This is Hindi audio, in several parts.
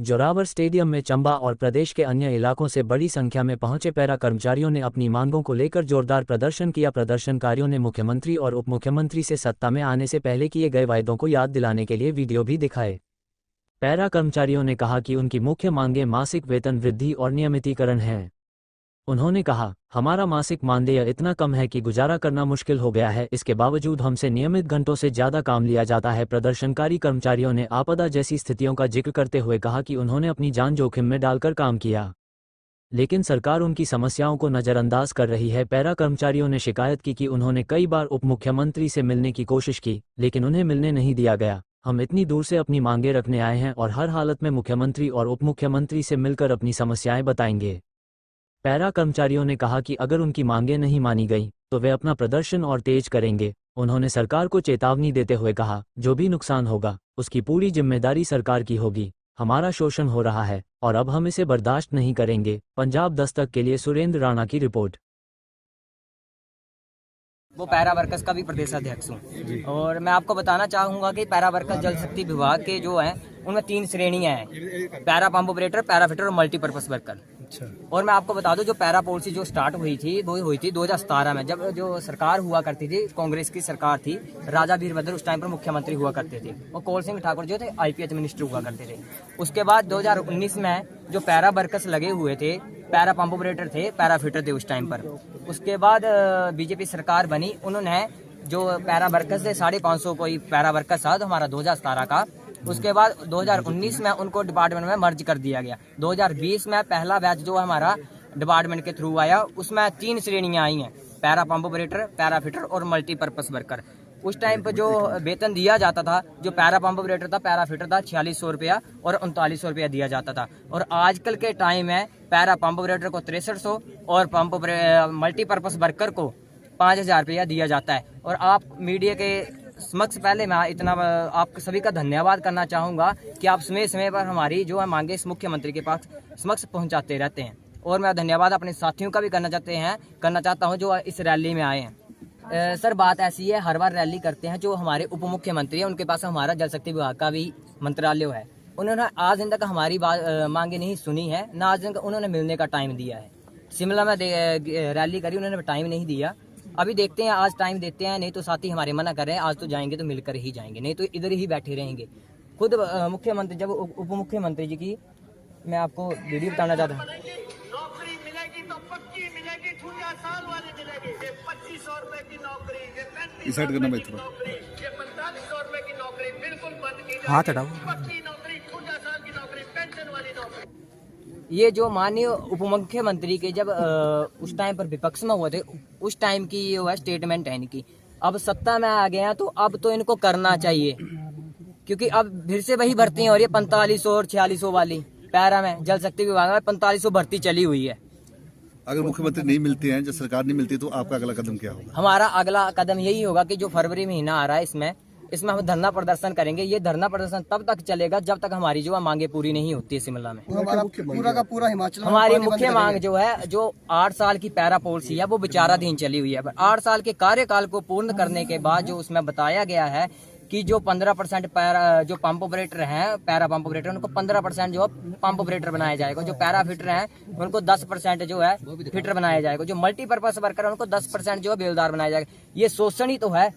जोरावर स्टेडियम में चंबा और प्रदेश के अन्य इलाकों से बड़ी संख्या में पहुंचे पैरा कर्मचारियों ने अपनी मांगों को लेकर जोरदार प्रदर्शन किया। प्रदर्शनकारियों ने मुख्यमंत्री और उप मुख्यमंत्री से सत्ता में आने से पहले किए गए वायदों को याद दिलाने के लिए वीडियो भी दिखाए। पैरा कर्मचारियों ने कहा कि उनकी मुख्य मांगें मासिक वेतन वृद्धि और नियमितीकरण हैं। उन्होंने कहा, हमारा मासिक मानदेय इतना कम है कि गुजारा करना मुश्किल हो गया है, इसके बावजूद हमसे नियमित घंटों से ज़्यादा काम लिया जाता है। प्रदर्शनकारी कर्मचारियों ने आपदा जैसी स्थितियों का जिक्र करते हुए कहा कि उन्होंने अपनी जान जोखिम में डालकर काम किया, लेकिन सरकार उनकी समस्याओं को नज़रअंदाज कर रही है। पैरा कर्मचारियों ने शिकायत की कि उन्होंने कई बार उप मुख्यमंत्री से मिलने की कोशिश की, लेकिन उन्हें मिलने नहीं दिया गया। हम इतनी दूर से अपनी मांगें रखने आए हैं और हर हालत में मुख्यमंत्री और उप मुख्यमंत्री से मिलकर अपनी समस्याएं बताएंगे। पैरा कर्मचारियों ने कहा कि अगर उनकी मांगें नहीं मानी गईं, तो वे अपना प्रदर्शन और तेज करेंगे। उन्होंने सरकार को चेतावनी देते हुए कहा, जो भी नुकसान होगा उसकी पूरी जिम्मेदारी सरकार की होगी। हमारा शोषण हो रहा है और अब हम इसे बर्दाश्त नहीं करेंगे। पंजाब दस्तक के लिए सुरेंद्र राणा की रिपोर्ट। वो पैरा वर्कर्स का भी प्रदेशाध्यक्ष हूँ और मैं आपको बताना चाहूँगा कि पैरा वर्कर्स जल शक्ति विभाग के जो हैं उनमें 3 श्रेणियाँ हैं, para pump operator, para fitter और मल्टीपर्पज वर्कर। और मैं आपको बता दूं, जो पैरा पॉलिसी जो स्टार्ट हुई थी वो हुई थी 2017 में, जब जो सरकार हुआ करती थी, कांग्रेस की सरकार थी, राजा वीरभद्र उस टाइम पर मुख्यमंत्री हुआ करते थे और कौल सिंह ठाकुर जो थे आईपीएच मिनिस्टर हुआ करते थे। उसके बाद 2019 में जो पैरा वर्कर्स लगे हुए थे, पैरा पंप ऑपरेटर थे, पैरा फिटर थे उस टाइम पर। उसके बाद बीजेपी सरकार बनी, उन्होंने जो पैरा वर्कर्स थे 550 कोई पैरा वर्कर्स था हमारा 2017 का। उसके बाद 2019 में उनको डिपार्टमेंट में मर्ज कर दिया गया। 2020 में पहला बैच जो हमारा डिपार्टमेंट के थ्रू आया, उसमें 3 श्रेणियां आई हैं, para pump operator, para fitter और मल्टीपर्पज वर्कर। उस टाइम पर जो वेतन दिया जाता था, जो पैरा पंप ऑपरेटर था, पैरा फिटर था, 4600 रुपया और 3900 रुपया दिया जाता था। और आजकल के टाइम में पैरा पंप ऑपरेटर को 6300 और मल्टीपर्पज वर्कर को 5000 रुपया दिया जाता है। और आप मीडिया के समक्ष पहले मैं इतना आप सभी का धन्यवाद करना चाहूँगा कि आप समय समय पर हमारी जो है मांगे इस मुख्यमंत्री के पास समक्ष पहुँचाते रहते हैं। और मैं धन्यवाद अपने साथियों का भी करना चाहता हूँ जो इस रैली में आए हैं। सर, बात ऐसी है, हर बार रैली करते हैं जो हमारे उप मुख्यमंत्री हैं, उनके पास हमारा जल शक्ति विभाग का भी मंत्रालय है। उन्होंने आज दिन तक हमारी मांगे नहीं सुनी है, न आज दिन उन्होंने मिलने का टाइम दिया है। शिमला में रैली करी, उन्होंने टाइम नहीं दिया। अभी देखते हैं, आज टाइम देते हैं, नहीं तो साथी हमारे मना कर रहे हैं, आज तो जाएंगे तो मिलकर ही जाएंगे, नहीं तो इधर ही बैठे रहेंगे। खुद मुख्यमंत्री, जब उप मुख्यमंत्री जी की मैं आपको वीडियो बताना चाहता हूँ। नौकरी मिलेगी तो पक्की मिलेगी, 50 साल वाले मिलेगी, 2500 रुपए की नौकरी, 3500 रुपए की नौकरी, 4500 रुपए की नौकरी बिल्कुल बंद की जाएगी। पक्की नौकरी, 50 साल की नौकरी, पेंशन वाली नौकरी। ये जो माननीय उप मुख्यमंत्री के जब उस टाइम पर विपक्ष में हुए थे, उस टाइम की ये हुआ स्टेटमेंट है इनकी। अब सत्ता में आ गए हैं तो अब तो इनको करना चाहिए, क्योंकि अब फिर से वही भर्ती हो रही है 4500 और 4600 वाली। पैरा में जल शक्ति विभाग में 4500 भर्ती चली हुई है। अगर मुख्यमंत्री नहीं मिलते हैं, जब सरकार नहीं मिलती, तो आपका अगला कदम क्या होगा? हमारा अगला कदम यही होगा कि जो फरवरी महीना आ रहा है इसमें हम धरना प्रदर्शन करेंगे। ये धरना प्रदर्शन तब तक चलेगा जब तक हमारी जो मांगे पूरी नहीं होती है। शिमला में पूरा का पूरा हिमाचल हमारी मुख्य मांग जो है, जो 8 साल की पैरा पॉलिसी है वो विचाराधीन चली हुई है। 8 साल के कार्यकाल को पूर्ण करने के बाद जो उसमें बताया गया है कि जो 15% पैरा जो पंप ऑपरेटर हैं, पैरा पंप ऑपरेटर, उनको 15% जो पंप ऑपरेटर बनाया जाएगा। जो पैरा फिटर हैं उनको 10% जो है फिटर बनाया जाएगा। जो मल्टीपर्पज वर्कर है उनको 10% जो है बेलदार बनाया जाएगा। ये शोषण ही तो है,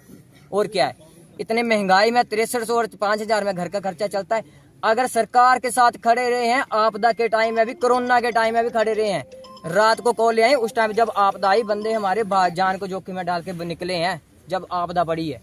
और क्या है। इतने महंगाई में 6300 और 5000 में घर का खर्चा चलता है। अगर सरकार के साथ खड़े रहे हैं, आपदा के टाइम में भी, कोरोना के टाइम में भी खड़े रहे हैं, रात को कॉल ले आए, उस टाइम जब आपदा आई, बंदे हमारे जान को जोखिम में डाल के निकले हैं जब आपदा पड़ी है।